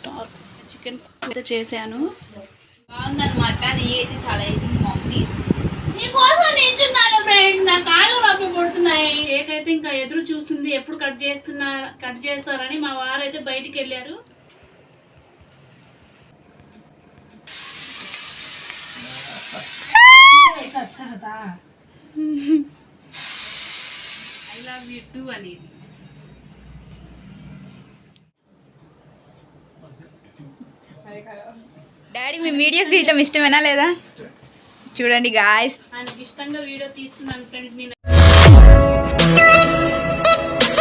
Star chicken కూర చేశాను. బాగుందన్నమాట. అది ఏది చాలా వేసింది మమ్మీ. మీకోసం నిల్చున్నాను ఫ్రెండ్, నా కాళ్ళు నొప్పి పడుతున్నాయి. కేక్ అయితే ఇంకా ఎదురు చూస్తుంది ఎప్పుడు కట్ చేస్తారని. మా వారు అయితే బయటికి వెళ్ళారు. ఐ లవ్ యూ టూ అని. డాడీ మీ వీడియోస్ తీయటం ఇష్టమేనా లేదా? చూడండి గాయ్స్, ఆయనకి ఇష్టంగా వీడియో తీస్తున్నాను ఫ్రెండ్.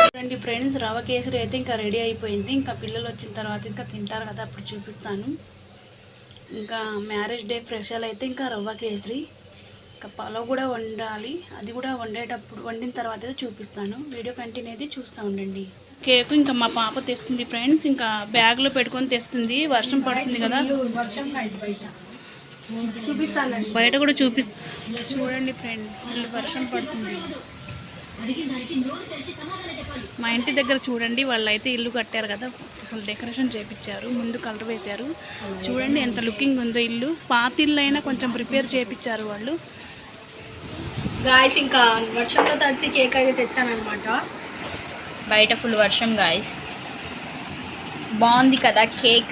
చూడండి ఫ్రెండ్స్, రవ కేసరి అయితే ఇంకా రెడీ అయిపోయింది. ఇంకా పిల్లలు వచ్చిన తర్వాత ఇంకా తింటారు కదా, అప్పుడు చూపిస్తాను. ఇంకా మ్యారేజ్ డే స్పెషల్ అయితే ఇంకా రవ్వ కేసరి. ఇంకా పలావ్ కూడా వండాలి, అది కూడా వండిన తర్వాత చూపిస్తాను. వీడియో కంటిన్యూ అయితే చూస్తూ ఉండండి. కేక్ ఇంకా మా పాప తెస్తుంది ఫ్రెండ్స్, ఇంకా బ్యాగ్లో పెట్టుకొని తెస్తుంది. వర్షం పడుతుంది కదా, చూపిస్తాను బయట కూడా చూడండి ఫ్రెండ్స్, వర్షం పడుతుంది. మా ఇంటి దగ్గర చూడండి, వాళ్ళు అయితే ఇల్లు కట్టారు కదా, వాళ్ళు డెకరేషన్ చేయించారు, ముందు కలర్ వేశారు. చూడండి ఎంత లుకింగ్ ఉందో ఇల్లు. పాత ఇల్లు అయినా కొంచెం ప్రిపేర్ చేయించారు వాళ్ళు. గాయస్, ఇంకా వర్షంలో తడిసి కేక్ అయితే తెచ్చానమాట. బయట ఫుల్ వర్షం గాయ్స్. బాగుంది కదా కేక్.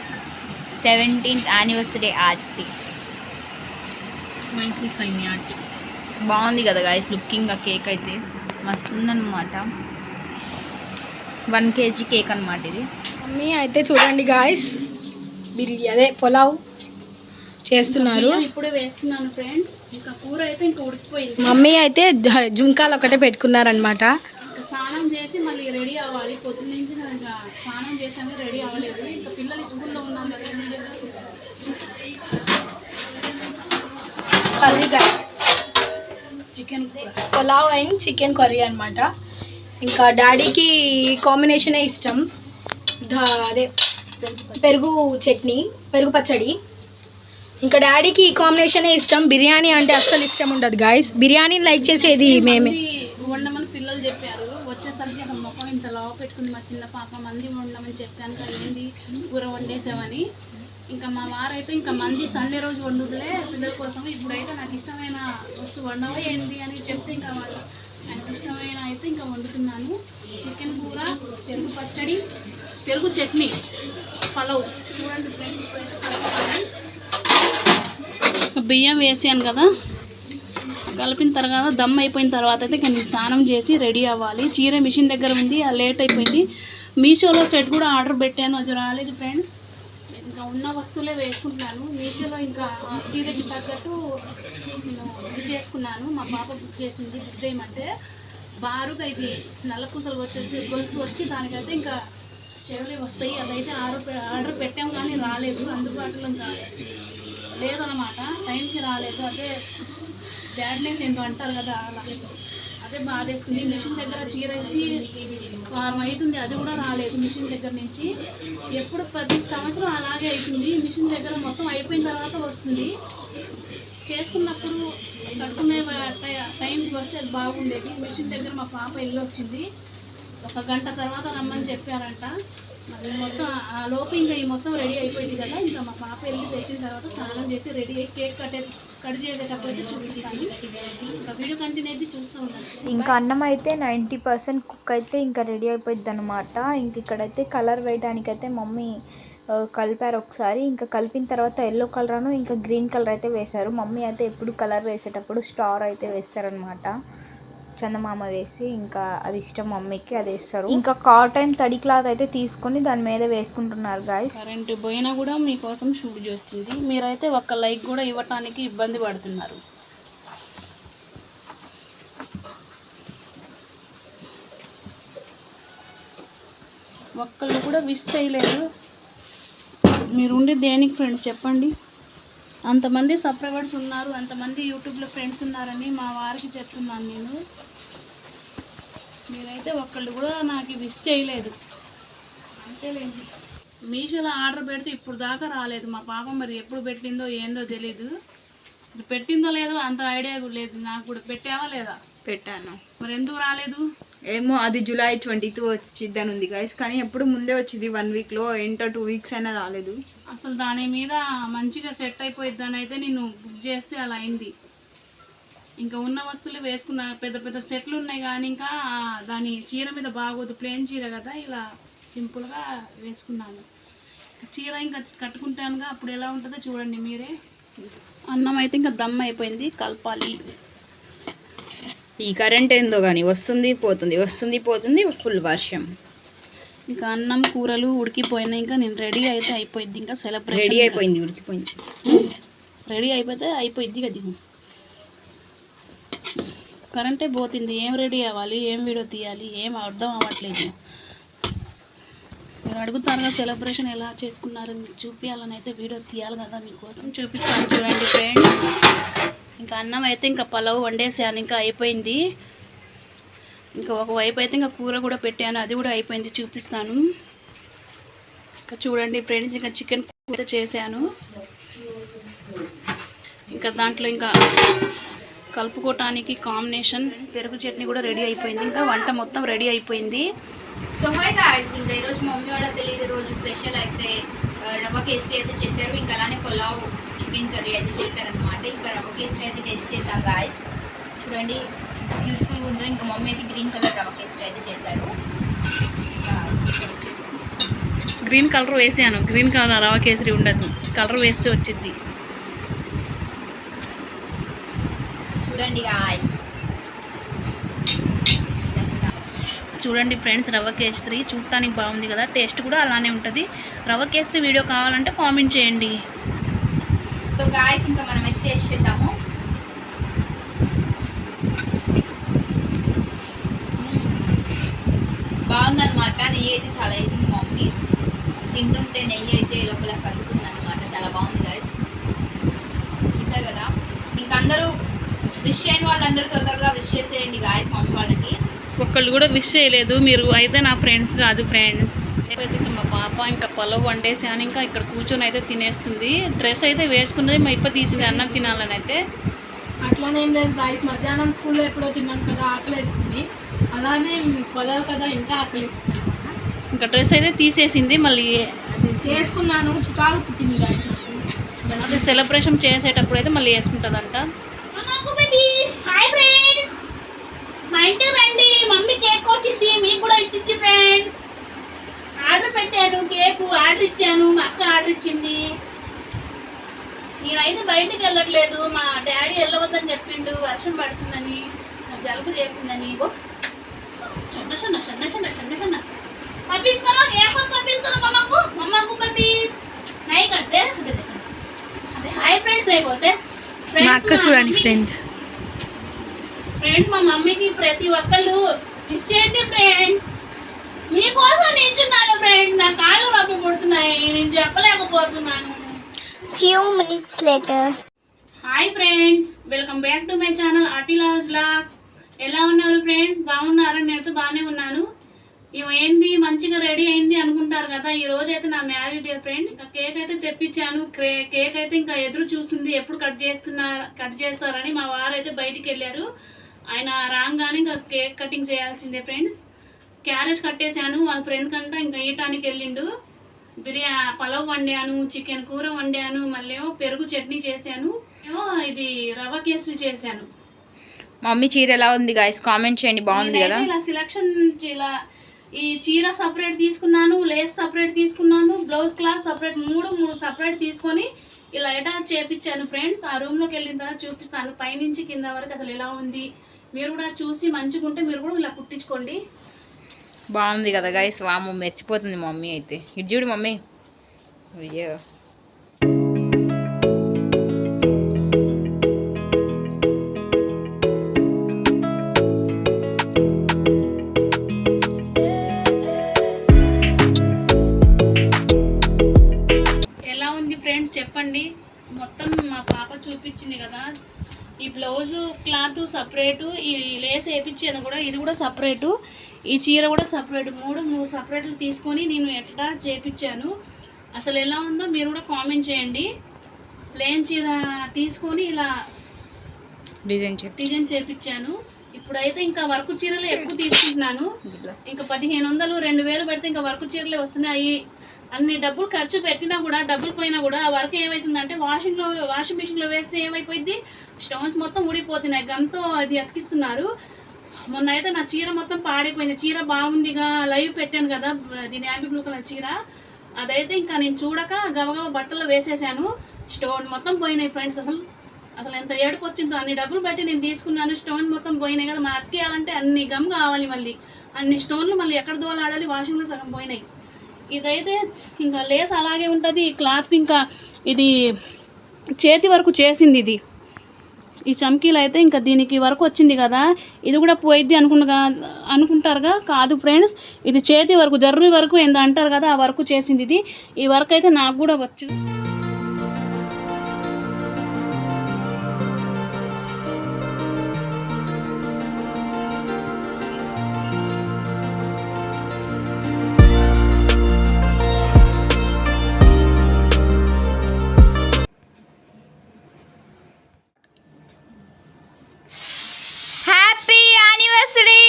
17th anniversary RT. బాగుంది కదా గాయ్స్ లుకింగ్. ఆ కేక్ అయితే మస్తు ఉందన్నమాట. 1 kg కేక్ అనమాట ఇది. మమ్మీ అయితే చూడండి గాయస్, అదే పులావ్ చేస్తున్నారు. ఇప్పుడే వేస్తున్నాను ఫ్రెండ్స్. ఇంకా కూర అయితే ఇంకా ఉడికిపోయింది. మమ్మీ అయితే జుంకాలు ఒకటే పెట్టుకున్నారనమాట. స్నానం చేసి మళ్ళీ రెడీ అవ్వాలి. పొద్దున్న నుంచి ఇంకా స్నానం చేసాము, రెడీ అవ్వలేదు. ఇంకా పిల్లలు స్కూల్లో ఉన్నాం కదా. Curry guys, chicken pulao and chicken curry అనమాట. ఇంకా డాడీకి కాంబినేషనే ఇష్టం, అదే పెరుగు చట్నీ, పెరుగు పచ్చడి. ఇంకా డాడీకి ఈ కాంబినేషనే ఇష్టం. బిర్యానీ అంటే అస్సలు ఇష్టం ఉండదు గాయస్. బిర్యానీని లైక్ చేసేది మేమే. వండమని పిల్లలు చెప్పారు. వచ్చేసరికి అసలు మొక్క ఇంత లావు పెట్టుకుంది మా చిన్న పాప. మంది వండమని చెప్పాను కదా, ఏంది కూర వండేసామని. ఇంకా మా వారైతే ఇంకా మంది సండే రోజు వండుదులే పిల్లల కోసం, ఇప్పుడైతే నాకు ఇష్టమైన వస్తువు వండవా ఏంది అని చెప్తే ఇంకా వాళ్ళు నాకు ఇష్టమైన అయితే ఇంకా వండుతున్నాను. చికెన్ కూర, పెరుగు పచ్చడి, పెరుగు చట్నీ, పలావ్. చూడండి బియ్యం వేసాను కదా, కలిపిన తర్వాత దమ్ అయిపోయిన తర్వాత అయితే నేను స్నానం చేసి రెడీ అవ్వాలి. చీర మిషన్ దగ్గర ఉంది, లేట్ అయిపోయింది. మీషోలో సెట్ కూడా ఆర్డర్ పెట్టాను, అది రాలేదు ఫ్రెండ్. ఇంకా ఉన్న వస్తువులే వేసుకుంటున్నాను. మీషోలో ఇంకా చీరకి తగ్గట్టు నేను బుక్ చేసుకున్నాను. మా పాప బుక్ చేసింది, బుక్ చేయమంటే బారుగా ఇది నల్ల పూసలు గొలుసు వచ్చి దానికైతే ఇంకా చెవులు వస్తాయి. అదైతే ఆర్డర్ పెట్టాము కానీ రాలేదు, అందుబాటులో ఇంకా లేదన్నమాట, టైంకి రాలేదు. అదే బ్యాడ్నెస్ ఏంటో అంటారు కదా, అలా అదే బాధేస్తుంది. మిషన్ దగ్గర చీర వేసి వారం అవుతుంది, అది కూడా రాలేదు మిషన్ దగ్గర నుంచి. ఎప్పుడు ప్రతి సంవత్సరం అలాగే అవుతుంది. మిషన్ దగ్గర మొత్తం అయిపోయిన తర్వాత వస్తుంది. చేసుకున్నప్పుడు కట్టుకునే టైంకి వస్తే బాగుండేది. మిషన్ దగ్గర మా పాప వచ్చింది, 1 గంట తర్వాత రమ్మని చెప్పారంట. అది మొత్తం ఆ లోపు ఇంకా ఈ మొత్తం రెడీ అయిపోయింది కదా. ఇంకా మా పాప తెచ్చిన తర్వాత స్నానం చేసి రెడీ అయ్యి కేక్ కట్ చేసేటప్పుడు అయితే చూపిస్తాను. ఇంకా వీడియో కంటిన్యూ అయితే చూస్తూ ఉంటాను. ఇంకా అన్నం అయితే 90% కుక్ అయితే ఇంకా రెడీ అయిపోయింది అనమాట. ఇంక ఇక్కడైతే కలర్ వేయడానికి అయితే మమ్మీ కలిపారు ఒకసారి. ఇంకా కలిపిన తర్వాత ఎల్లో కలర్ ఇంకా గ్రీన్ కలర్ అయితే వేశారు. మమ్మీ అయితే ఎప్పుడు కలర్ వేసేటప్పుడు స్టార్ అయితే వేస్తారనమాట, చందమామ వేసి. ఇంకా అది ఇష్టం మమ్మీకి, అది వేస్తారు. ఇంకా కాటన్ తడి క్లాత్ అయితే తీసుకొని దాని మీద వేసుకుంటున్నారు గాయస్. కరెంట్ పోయినా కూడా మీకోసం షూట్ చేస్తుంది. మీరైతే ఒక్క లైక్ కూడా ఇవ్వటానికి ఇబ్బంది పడుతున్నారు. ఒక్కళ్ళు కూడా విష్ చేయలేదు. మీరుండి దేనికి ఫ్రెండ్స్ చెప్పండి? అంతమంది సబ్స్క్రైబర్స్ ఉన్నారు, అంతమంది యూట్యూబ్లో ఫ్రెండ్స్ ఉన్నారని మా వారికి చెప్తున్నాను నేను. మీరైతే ఒక్కళ్ళు కూడా నాకు విష్ చేయలేదు, అంతేలేండి. మీషోలో ఆర్డర్ పెడితే ఇప్పుడు దాకా రాలేదు. మా పాప మరి ఎప్పుడు పెట్టిందో ఏందో తెలీదు. పెట్టిందో లేదో అంత ఐడియా కూడా లేదు నాకు కూడా. పెట్టావా లేదా? పెట్టాను. మరి ఎందుకు రాలేదు? ఏమో అది జూలై 22 వచ్చిద్దని ఉంది గైస్, కానీ ఎప్పుడు ముందే వచ్చింది 1 వీక్లో, ఏంటో 2 వీక్స్ అయినా రాలేదు. అసలు దాని మీద మంచిగా సెట్ అయిపోయిద్దని అయితే నేను బుక్ చేస్తే అలా అయింది. ఇంకా ఉన్న వస్తువులు వేసుకున్న పెద్ద పెద్ద సెట్లు ఉన్నాయి కానీ ఇంకా దాని చీర మీద బాగోదు, ప్లేన్ చీర కదా, ఇలా సింపుల్గా వేసుకున్నాను. చీర ఇంకా కట్టుకుంటానుగా, అప్పుడు ఎలా ఉంటుందో చూడండి మీరే. అన్నం అయితే ఇంకా దమ్ అయిపోయింది, కలపాలి. ఈ కరెంట్ ఏందో కానీ వస్తుంది పోతుంది, వస్తుంది పోతుంది, ఫుల్ వర్షం. ఇంకా అన్నం కూరలు ఉడికిపోయినాయి, ఇంకా నేను రెడీ అయితే అయిపోయింది. ఇంకా సెలబ్రేషన్ రెడీ అయిపోయింది, ఉడికిపోయింది. రెడీ అయిపోతే అయిపోయింది కదా. కరెంటే పోతుంది, ఏం రెడీ అవ్వాలి, ఏం వీడియో తీయాలి, ఏం అర్థం అవ్వట్లేదు. మీరు అడుగుతారుగా సెలబ్రేషన్ ఎలా చేసుకున్నారు, మీకు చూపించాలని అయితే వీడియో తీయాలి కదా, మీకోసం చూపిస్తాను చూడండి ఫ్రెండ్స్. ఇంకా అన్నం అయితే ఇంకా పలావ్ వండేసాను, ఇంకా అయిపోయింది. ఇంకా ఒకవైపు అయితే ఇంకా కూర కూడా పెట్టాను, అది కూడా అయిపోయింది, చూపిస్తాను. ఇంకా చూడండి ఫ్రెండ్స్, ఇంకా చికెన్ కూర చేశాను. ఇంకా దాంట్లో ఇంకా కలుపుకోవటానికి కాంబినేషన్ పెరుగు చట్నీ కూడా రెడీ అయిపోయింది. ఇంకా వంట మొత్తం రెడీ అయిపోయింది. సో హాయ్ గాయ్స్, ఇంకా ఈరోజు మమ్మీ వాళ్ళ పెళ్ళి రోజు స్పెషల్ అయితే రవ్వ కేసరి అయితే చేశారు. ఇంకా అలానే పులావ్ చికెన్ కర్రీ అయితే చేశారనమాట. ఇంకా రవ్వ కేసరి అయితే టేస్ట్ చేద్దాం గాయ్స్. చూడండి బ్యూటిఫుల్గా ఉందో. ఇంకా మమ్మీ అయితే గ్రీన్ కలర్ రవ్వ కేసరి అయితే చేశారు. గ్రీన్ కలర్ వేసాను, గ్రీన్ కలర్ రవ్వ కేసరి ఉండదు, కలర్ వేస్తే వచ్చింది. చూడండి గాయ్స్, చూడండి ఫ్రెండ్స్, రవ్వ కేసరి చూడటానికి బాగుంది కదా, టేస్ట్ కూడా అలానే ఉంటుంది. రవ్వ కేసరి వీడియో కావాలంటే కామెంట్ చేయండి. సో గాయ్స్, ఇంకా మనమైతే టేస్ట్ చేద్దాము. బాగుందన్నమాట. నెయ్యి అయితే చాలా వేసింది మమ్మీ, తింటుంటే నెయ్యి అయితే లోపల కలుగుతుంది అనమాట. చాలా బాగుంది గాయ్స్, చూసారు కదా. ఇంకా అందరూ విష్ చేయని వాళ్ళందరూ తొందరగా విష్ చేసేయండి గాయ్స్ మమ్మీ వాళ్ళకి. ఒక్కళ్ళు కూడా విష్ చేయలేదు, మీరు అయితే నా ఫ్రెండ్స్ కాదు ఫ్రెండ్. అయితే మా పాప ఇంకా పలావ్ వండేసాను, ఇంకా ఇక్కడ కూర్చొని అయితే తినేస్తుంది. డ్రెస్ అయితే వేసుకున్నది, మా ఇప్ప తీసింది అన్నం తినాలని అయితే. అట్లానే ఏం లేదు గాయస్, మధ్యాహ్నం స్కూల్లో ఎప్పుడో తిన్నాం కదా, ఆకలిస్తుంది. అలానే పొలవు కదా, ఇంకా ఆకలిస్తుంది. ఇంకా డ్రెస్ అయితే తీసేసింది, మళ్ళీ వేసుకున్నాను, చికాకు పుట్టింది గాయస్. అదే సెలబ్రేషన్ చేసేటప్పుడు అయితే మళ్ళీ వేసుకుంటుందంట. హాయ్ ఫ్రెండ్స్, మా ఇంటికి రండి, మమ్మీ కేక్ వచ్చింది, మీకు కూడా ఇచ్చింది ఫ్రెండ్స్. ఆర్డర్ పెట్టాను, కేకు ఆర్డర్ ఇచ్చాను, మా అక్క ఆర్డర్ ఇచ్చింది. నేనైతే బయటికి వెళ్ళట్లేదు, మా డాడీ వెళ్ళవద్దని చెప్పిండు, వర్షం పడుతుందని, జలుబు చేసిందని. చిన్న చిన్న చిన్న చిన్న చిన్న చిన్న పప్పీస్ కరో, ఏ పప్పీస్ కరో మమ్మకు పప్పీస్ నై కట్టే. అదే హాయ్ ఫ్రెండ్స్ అయిపోతే మా అక్క చూడండి ఫ్రెండ్స్. ఫ్రెండ్స్, మా మమ్మీకి ప్రతి ఒక్కళ్ళు విష్ చేయండి ఫ్రెండ్స్. మీకోసం నిల్చున్నాను ఫ్రెండ్స్, నా కాళ్ళు నొప్పి పుడుతున్నాయి, నేను చెప్పలేకపోతున్నాను. Few minutes later. Hi friends, welcome back to my channel అటిలాస్ వ్లాగ్. ఎలా ఉన్నారు ఫ్రెండ్స్? బాగున్నారని నేనైతే బాగానే ఉన్నాను. ఏంది మంచిగా రెడీ అయింది అనుకుంటారు కదా, ఈ రోజు అయితే నా మ్యారేజ్ డే ఫ్రెండ్. ఇంకా కేక్ అయితే తెప్పించాను, కేక్ అయితే ఇంకా ఎదురు చూస్తుంది ఎప్పుడు కట్ చేస్తారని. మా వారు అయితే బయటికి వెళ్ళారు, ఆయన రాగానే ఇంకా కేక్ కటింగ్ చేయాల్సిందే ఫ్రెండ్స్. క్యారేజ్ కట్టేశాను, వాళ్ళ ఫ్రెండ్ కంటే ఇంకా ఈయటానికి వెళ్ళిండు. పలావ్ వండాను, చికెన్ కూర వండాను, మళ్ళీ ఏమో పెరుగు చట్నీ చేశాను, ఏమో ఇది రవ్వ కేసరి చేశాను. మమ్మీ చీర ఎలా ఉంది గాయ్స్ కామెంట్ చేయండి, బాగుంది కదా. ఇలా సెలక్షన్ ఇలా ఈ చీర సపరేట్ తీసుకున్నాను, లేస్ సపరేట్ తీసుకున్నాను, బ్లౌజ్ క్లాత్ సపరేట్, మూడు సపరేట్ తీసుకొని ఇలా అటాచ్ చేయించాను ఫ్రెండ్స్. ఆ రూమ్లోకి వెళ్ళిన తర్వాత చూపిస్తాను పైనుంచి కింద వరకు అసలు ఎలా ఉంది. మీరు కూడా చూసి మంచిగా ఉంటే మీరు కూడా ఇలా కుట్టించుకోండి. బాగుంది కదా గైస్, వాము మెచ్చిపోతుంది మమ్మీ అయితే. ఇటు చూడు మమ్మీ, అయ్యో ఎలా ఉంది ఫ్రెండ్స్ చెప్పండి. మొత్తం మా పాప చూపించింది కదా, ఈ బ్లౌజు క్లాత్ సపరేటు, ఈ లేస్ వేయించాను కూడా, ఇది కూడా సపరేటు, ఈ చీర కూడా సపరేటు, మూడు సపరేట్లు తీసుకొని నేను ఎట్లా చేయించాను. అసలు ఎలా ఉందో మీరు కూడా కామెంట్ చేయండి. ప్లేన్ చీర తీసుకొని ఇలా డిజైన్ చేయించాను. ఇప్పుడైతే ఇంకా వర్క్ చీరలు ఎక్కువ తీసుకుంటున్నాను. ఇంకా 1500 2000 పెడితే ఇంకా వర్క్ చీరలే వస్తున్నాయి. అన్ని డబ్బులు ఖర్చు పెట్టినా కూడా, డబ్బులు పోయినా కూడా ఆ వర్క్ ఏమవుతుందంటే వాషింగ్ మిషన్లో వేస్తే ఏమైపోయింది, స్టోన్స్ మొత్తం ఊడిపోతున్నాయి. గమ్తో అది అతికిస్తున్నారు. మొన్న అయితే నా చీర మొత్తం పాడైపోయింది. చీర బాగుందిగా లైవ్ పెట్టాను కదా, దీని నేవీ బ్లూ కలర్ చీర, అదైతే ఇంకా నేను చూడక గబగబా బట్టల్లో వేసేసాను. స్టోన్ మొత్తం పోయినాయి ఫ్రెండ్స్. అసలు ఎంత ఏడుపు వచ్చిందో. అన్ని డబ్బులు పెట్టి నేను తీసుకున్నాను, స్టోన్ మొత్తం పోయినాయి కదా. మా అతికేయాలంటే అన్ని గమ్ కావాలి, మళ్ళీ అన్ని స్టోన్లు మళ్ళీ ఎక్కడ దోలాడాలి, వాషింగ్లో సగం పోయినాయి. ఇదైతే ఇంకా లేస్ అలాగే ఉంటుంది. క్లాత్ ఇంకా ఇది చేతి వరకు చేసింది. ఇది ఈ చమ్కీలు అయితే ఇంకా దీనికి వరకు వచ్చింది కదా, ఇది కూడా పోయిద్ది అనుకుంటారుగా. కాదు ఫ్రెండ్స్, ఇది చేతి వరకు జర్రు వరకు ఏందో అంటారు కదా, ఆ వరకు చేసింది ఇది. ఈ వర్క్ అయితే నాకు కూడా వచ్చు. Happy anniversary.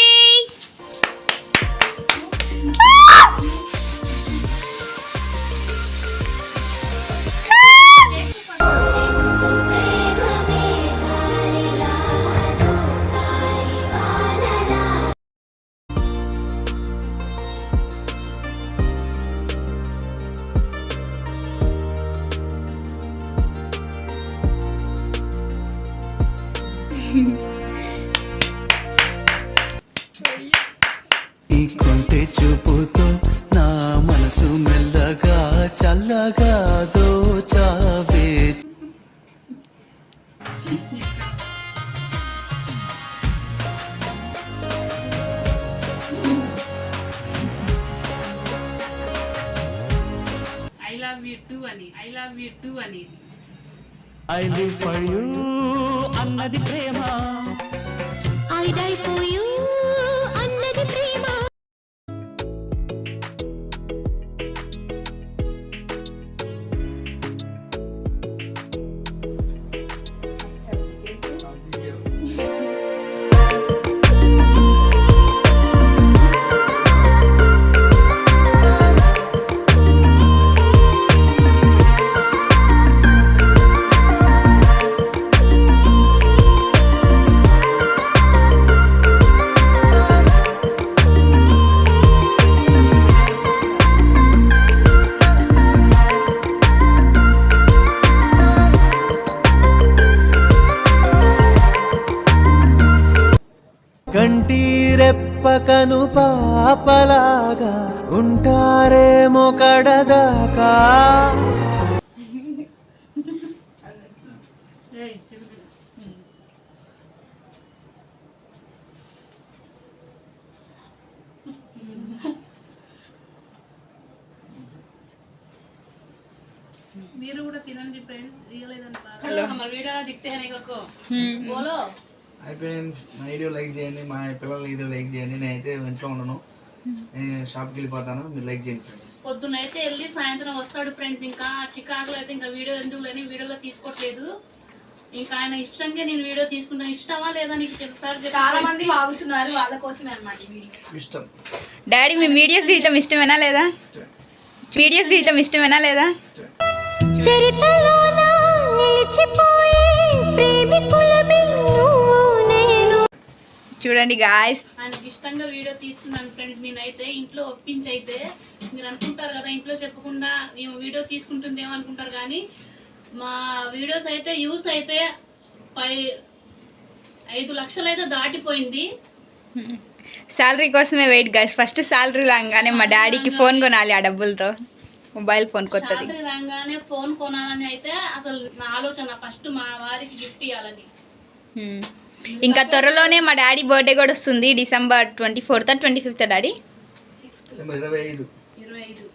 కొంటె చూపుతో నా మనసు మెల్లగా చల్లగా దోచావే. ఐ లవ్ యూ టూ అని ఐ లివ్ ఫర్ యూ అన్నది ప్రేమ. I die for you అన్నది ప్రేమ. కంటి రెప్పకను పాపలాగా ఉంటారేమో కడదాకా. మీరు కూడా తినండి ఫ్రెండ్స్. వీడియో దిక్తే బోలో. హాయ్ ఫ్రెండ్స్, నా వీడియో లైక్ చేయండి, మా పిల్లల వీడియో లైక్ చేయండి. నేనైతే ఇంట్లో ఉండను, నేను షాప్కి వెళ్ళిపోతాను, మీరు లైక్ చేయండి ఫ్రెండ్స్. పొద్దునైతే వెళ్ళి సాయంత్రం వస్తాడు ఫ్రెండ్స్. ఇంకా చికాకులు అయితే ఇంకా వీడియో ఎందుకు లేని వీడియోలో తీసుకోవట్లేదు. ఇంకా ఆయన ఇష్టంగా నేను వీడియో తీసుకుంటాను. ఇష్టమా లేదా నీకు ఒకసారి చాలా మంది వాగుతున్నారు, వాళ్ళ కోసమే అన్నమాట ఈ వీడియో. ఇష్టం. డాడీ మీ వీడియోస్ తీయటం ఇష్టమేనా లేదా? వీడియోస్ తీయటం ఇష్టమేనా లేదా? చరిత్రలోన నిలిచిపోయే ప్రేమికులమే నువ్వు నేను. చూడండి గాయ్స్, ఆయనకి ఇష్టంగా వీడియో తీస్తున్నాను ఫ్రెండ్స్. నేనైతే ఇంట్లో ఒప్పించైతే మీరు అనుకుంటారు కదా ఇంట్లో చెప్పకుండా మేము వీడియో తీసుకుంటుంది ఏమనుకుంటారు, కానీ మా వీడియోస్ అయితే యూస్ అయితే 5 లక్షలు అయితే దాటిపోయింది. శాలరీ కోసమే వెయిట్ గాయ్స్. ఫస్ట్ శాలరీ రాగానే మా డాడీకి ఫోన్ కొనాలి, ఆ డబ్బులతో మొబైల్ ఫోన్ కొత్తది. శాలరీ రాగానే ఫోన్ కొనాలని అయితే అసలు నా ఆలోచన. ఫస్ట్ మా వారికి గిఫ్ట్ ఇవ్వాలని. ఇంకా త్వరలోనే మా డాడీ బర్త్డే కూడా వస్తుంది. December 24th 25th daddy?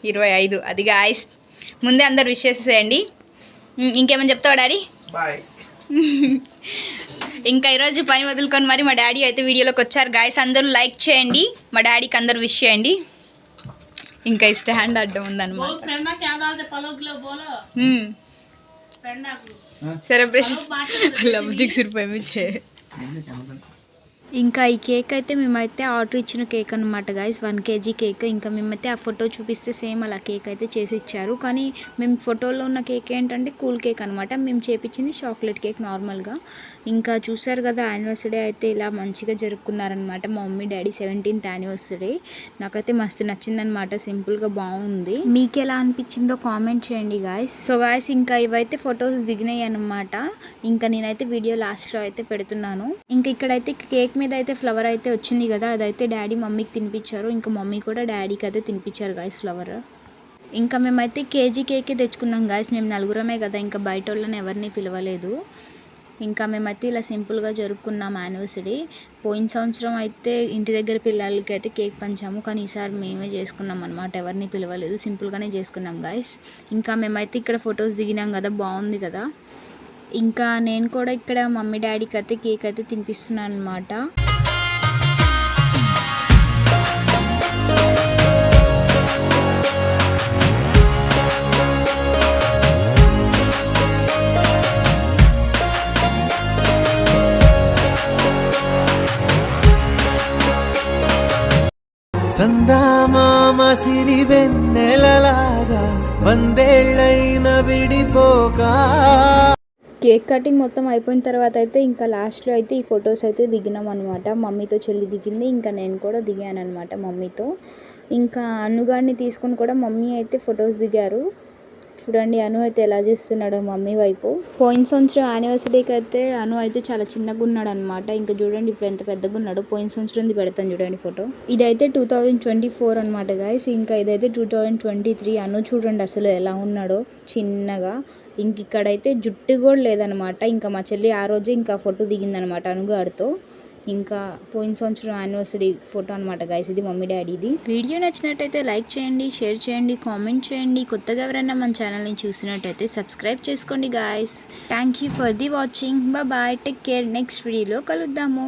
25. అది గాయ్స్, ముందే అందరు విష్ చేసేయండి. ఇంకేమని చెప్తావా డాడీ? బాయ్. ఇంకా ఈరోజు పని వదులుకొని మరి మా డాడీ అయితే వీడియోలోకి వచ్చారు గాయ్స్. అందరూ లైక్ చేయండి, మా డాడీకి అందరూ విష్ చేయండి. ఇంకా ఈ స్టాండ్ అడ్డం ఉందన్నమాట. సెలబ్రేషన్ 6 रुपये में 6 ఇంకా ఈ కేక్ అయితే మేమైతే ఆర్డర్ ఇచ్చిన కేక్ అనమాట గైస్, 1 kg కేక్. ఇంకా మేమైతే ఆ ఫోటో చూపిస్తే సేమ్ అలా కేక్ అయితే చేసి ఇచ్చారు. కానీ మేము ఫోటోలో ఉన్న కేక్ ఏంటంటే కూల్ కేక్ అనమాట, మేము చేపించింది చాక్లెట్ కేక్ నార్మల్గా. ఇంకా చూసారు కదా యానివర్సరీ అయితే ఇలా మంచిగా జరుపుకున్నారనమాట మా మమ్మీ డాడీ 17th యానివర్సరీ. నాకైతే మస్తు నచ్చిందనమాట, సింపుల్గా బాగుంది. మీకు ఎలా అనిపించిందో కామెంట్ చేయండి గాయస్. సో గాయస్ ఇంకా ఇవైతే ఫొటోస్ దిగినాయి అనమాట. ఇంకా నేనైతే వీడియో లాస్ట్లో అయితే పెడుతున్నాను. ఇంకా ఇక్కడైతే కేక్ మీద అయితే ఫ్లవర్ అయితే వచ్చింది కదా, అదైతే డాడీ మమ్మీకి తినిపించారు. ఇంకా మమ్మీ కూడా డాడీకి అయితే తినిపించారు గాయస్ ఫ్లవర్. ఇంకా మేమైతే కేజీ కేకే తెచ్చుకున్నాం గాయస్, మేము నలుగురమే కదా, ఇంకా బయట వాళ్ళని ఎవరిని పిలవలేదు. ఇంకా మేమైతే ఇలా సింపుల్గా జరుపుకున్నాం యానివర్సరీ. పోయిన సంవత్సరం అయితే ఇంటి దగ్గర పిల్లలకి అయితే కేక్ పంచాము, కానీ ఈసారి మేమే చేసుకున్నాం అనమాట, ఎవరిని పిలవలేదు, సింపుల్గానే చేసుకున్నాం గాయస్. ఇంకా మేమైతే ఇక్కడ ఫొటోస్ దిగినాం కదా, బాగుంది కదా. ఇంకా నేను కూడా ఇక్కడ మమ్మీ డాడీకి అయితే కేక్ అయితే తినిపిస్తున్నాను అనమాట. సందామామ సిరి వెన్నెలలాగా వందేళ్ళైన విడిపోగా. కేక్ కటింగ్ మొత్తం అయిపోయిన తర్వాత అయితే ఇంకా లాస్ట్లో అయితే ఈ ఫొటోస్ అయితే దిగినాం అనమాట. మమ్మీతో చెల్లి దిగింది, ఇంకా నేను కూడా దిగాను అనమాట మమ్మీతో. ఇంకా అనుగాడిని తీసుకొని కూడా మమ్మీ అయితే ఫొటోస్ దిగారు. చూడండి అను అయితే ఎలా చేస్తున్నాడు మమ్మీ వైపు. పోయిన సంవత్సరం యానివర్సరీకి అయితే అను అయితే చాలా చిన్నగా ఉన్నాడు అనమాట. ఇంకా చూడండి ఇప్పుడు ఎంత పెద్దగా ఉన్నాడు. పోయిన సంవత్సరం పెడతాను చూడండి ఫోటో. ఇదైతే 2024 అనమాట గాయస్. ఇంకా ఇదైతే 2023. అను చూడండి అసలు ఎలా ఉన్నాడో చిన్నగా. ఇంక ఇక్కడైతే జుట్టు కూడా లేదనమాట. ఇంకా మా చెల్లి ఆ రోజు ఇంకా ఫోటో దిగిందనమాట అనుగాడితో. ఇంకా పోయిన సంవత్సరం యానివర్సరీ ఫోటో అనమాట గైస్, ఇది మమ్మీ డాడీది. వీడియో నచ్చినట్టయితే లైక్ చేయండి, షేర్ చేయండి, కామెంట్ చేయండి. కొత్తగా ఎవరైనా మన ఛానల్ని చూసినట్టయితే సబ్స్క్రైబ్ చేసుకోండి guys. Thank you for the watching. Bye, take care. Next వీడియోలో కలుద్దాము.